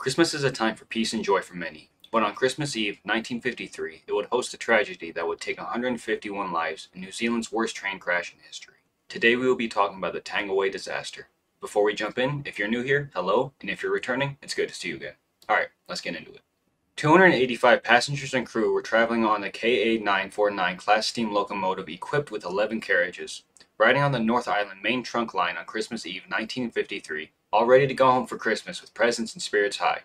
Christmas is a time for peace and joy for many, but on Christmas Eve, 1953, it would host a tragedy that would take 151 lives in New Zealand's worst train crash in history. Today we will be talking about the Tangiwai Disaster. Before we jump in, if you're new here, hello, and if you're returning, it's good to see you again. Alright, let's get into it. 285 passengers and crew were traveling on the KA949 class steam locomotive equipped with 11 carriages, riding on the North Island main trunk line on Christmas Eve 1953, all ready to go home for Christmas with presents and spirits high.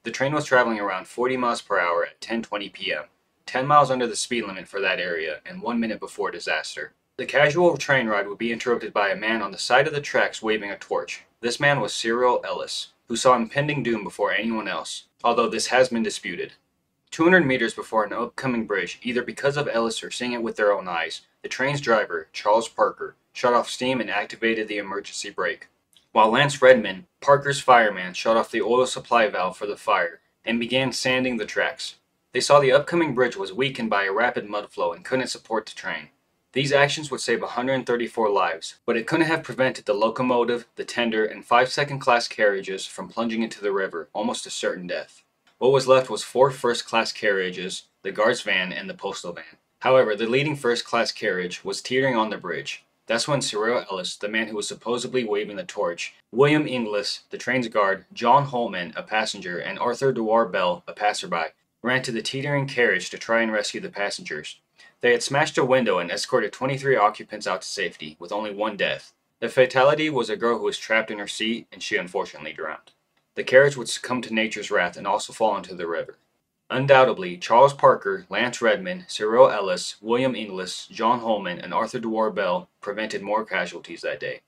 The train was traveling around 40 miles per hour at 10:20 p.m., 10 miles under the speed limit for that area and 1 minute before disaster. The casual train ride would be interrupted by a man on the side of the tracks waving a torch. This man was Cyril Ellis, who saw impending doom before anyone else, although this has been disputed. 200 meters before an upcoming bridge, either because of Ellis or seeing it with their own eyes, the train's driver, Charles Parker, shut off steam and activated the emergency brake, while Lance Redmond, Parker's fireman, shut off the oil supply valve for the fire and began sanding the tracks. They saw the upcoming bridge was weakened by a rapid mud flow and couldn't support the train. These actions would save 134 lives, but it couldn't have prevented the locomotive, the tender, and 5 second-class carriages from plunging into the river, almost to certain death. What was left was 4 first-class carriages, the guard's van, and the postal van. However, the leading first-class carriage was teetering on the bridge. That's when Cyril Ellis, the man who was supposedly waving the torch, William Inglis, the train's guard, John Holman, a passenger, and Arthur Dewar Bell, a passerby, ran to the teetering carriage to try and rescue the passengers. They had smashed a window and escorted 23 occupants out to safety, with only 1 death. The fatality was a girl who was trapped in her seat, and she unfortunately drowned. The carriage would succumb to nature's wrath and also fall into the river. Undoubtedly, Charles Parker, Lance Redmond, Cyril Ellis, William Inglis, John Holman, and Arthur Dewar Bell prevented more casualties that day.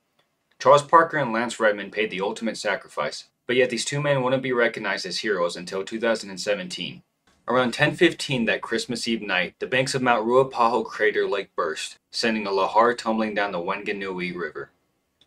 Charles Parker and Lance Redmond paid the ultimate sacrifice, but yet these 2 men wouldn't be recognized as heroes until 2017. Around 10:15 that Christmas Eve night, the banks of Mount Ruapahu Crater Lake burst, sending a lahar tumbling down the Wanganui River.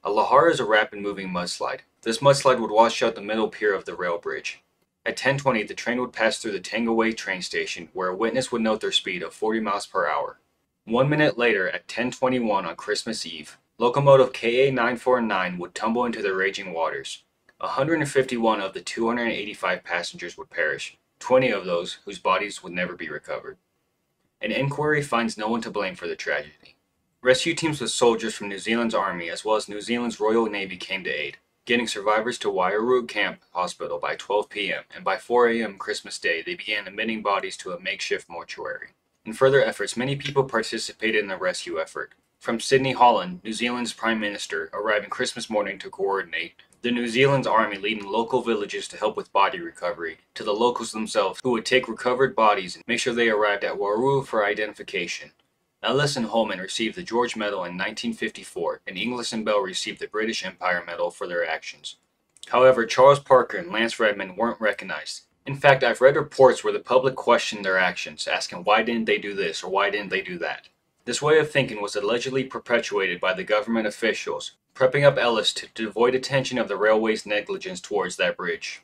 A lahar is a rapid-moving mudslide. This mudslide would wash out the middle pier of the rail bridge. At 10:20, the train would pass through the Tangiwai train station, where a witness would note their speed of 40 miles per hour. 1 minute later, at 10:21 on Christmas Eve, locomotive KA949 would tumble into the raging waters. 151 of the 285 passengers would perish, 20 of those whose bodies would never be recovered. An inquiry finds no one to blame for the tragedy. Rescue teams with soldiers from New Zealand's Army as well as New Zealand's Royal Navy came to aid, getting survivors to Wairau Camp Hospital by 12 p.m., and by 4 a.m. Christmas Day they began admitting bodies to a makeshift mortuary. In further efforts, many people participated in the rescue effort. From Sydney Holland, New Zealand's Prime Minister, arriving Christmas morning to coordinate, the New Zealand's Army leading local villages to help with body recovery, to the locals themselves who would take recovered bodies and make sure they arrived at Wairau for identification. Ellis and Holman received the George Medal in 1954, and Inglis and Bell received the British Empire Medal for their actions. However, Charles Parker and Lance Redmond weren't recognized. In fact, I've read reports where the public questioned their actions, asking why didn't they do this or why didn't they do that. This way of thinking was allegedly perpetuated by the government officials, prepping up Ellis to avoid attention of the railway's negligence towards that bridge.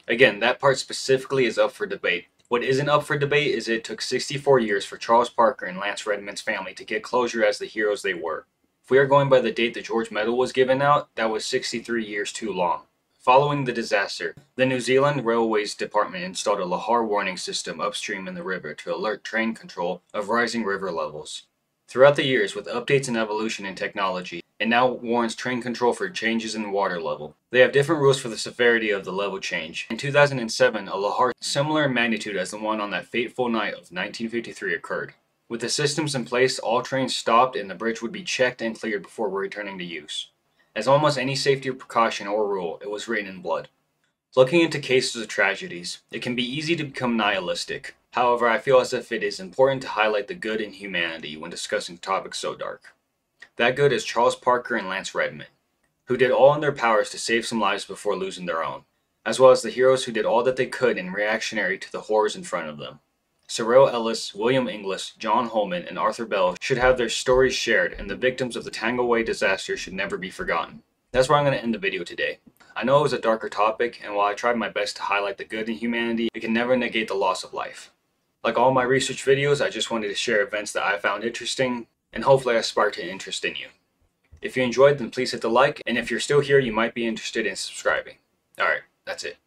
Again, that part specifically is up for debate. What isn't up for debate is it took 64 years for Charles Parker and Lance Redmond's family to get closure as the heroes they were. If we are going by the date the George Medal was given out, that was 63 years too long. Following the disaster, the New Zealand Railways Department installed a lahar warning system upstream in the river to alert train control of rising river levels. Throughout the years, with updates and evolution in technology, it now warns train control for changes in water level. They have different rules for the severity of the level change. In 2007, a lahar similar in magnitude as the one on that fateful night of 1953 occurred. With the systems in place, all trains stopped and the bridge would be checked and cleared before returning to use. As almost any safety precaution or rule, it was written in blood. Looking into cases of tragedies, it can be easy to become nihilistic. However, I feel as if it is important to highlight the good in humanity when discussing topics so dark. That good is Charles Parker and Lance Redmond, who did all in their powers to save some lives before losing their own, as well as the heroes who did all that they could in reactionary to the horrors in front of them. Cyril Ellis, William Inglis, John Holman, and Arthur Bell should have their stories shared, and the victims of the Tangiwai disaster should never be forgotten. That's where I'm going to end the video today. I know it was a darker topic, and while I tried my best to highlight the good in humanity, it can never negate the loss of life. Like all my research videos, I just wanted to share events that I found interesting, and hopefully I sparked an interest in you. If you enjoyed, then please hit the like, and if you're still here, you might be interested in subscribing. Alright, that's it.